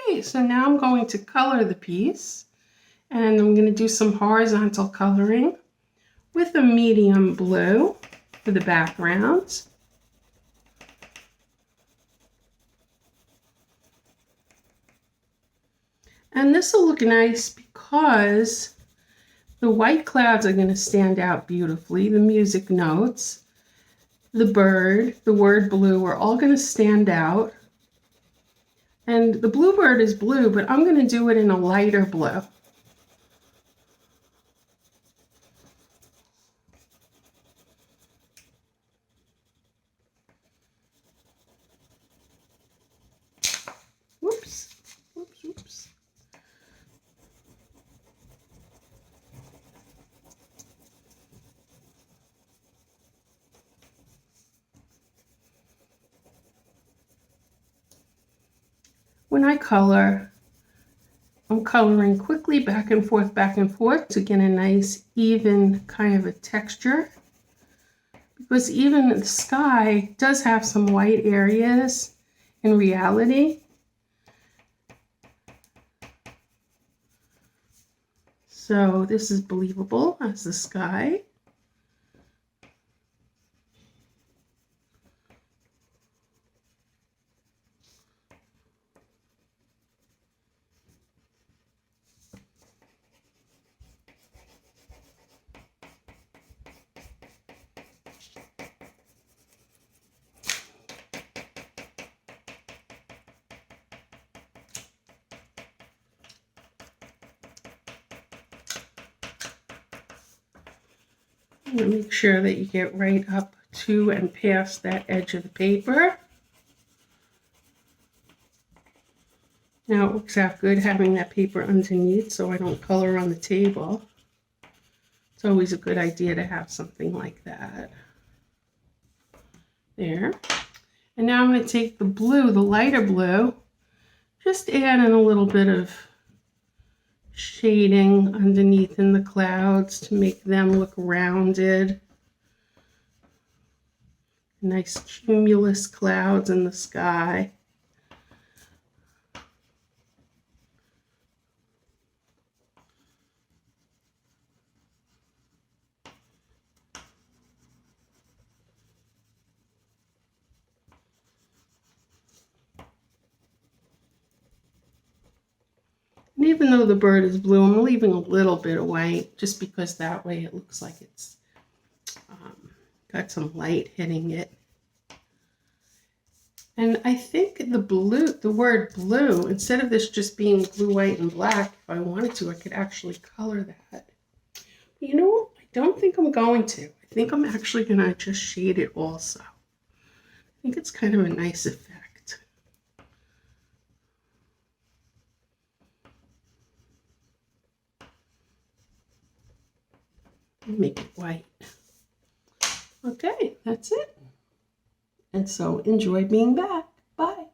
Okay, so now I'm going to color the piece, and I'm going to do some horizontal coloring with a medium blue for the background. And this will look nice because the white clouds are going to stand out beautifully. The music notes, the bird, the word blue are all going to stand out. And the bluebird is blue, but I'm going to do it in a lighter blue. Whoops, whoops, whoops. When I color, I'm coloring quickly back and forth to get a nice even kind of a texture. Because even the sky does have some white areas in reality. So this is believable as the sky. Make sure that you get right up to and past that edge of the paper. Now it works out good having that paper underneath so I don't color on the table. It's always a good idea to have something like that. There. And now I'm going to take the blue, the lighter blue, just add in a little bit of shading underneath in the clouds to make them look rounded. Nice cumulus clouds in the sky. And even though the bird is blue, I'm leaving a little bit of white just because that way it looks like it's got some light hitting it. And I think the word blue, instead of this just being blue, white, and black, if I wanted to, I could actually color that. But you know what? I don't think I'm going to. I think I'm actually going to just shade it also. I think it's kind of a nice effect. Make it white. Okay, that's it. And so enjoy being back. Bye.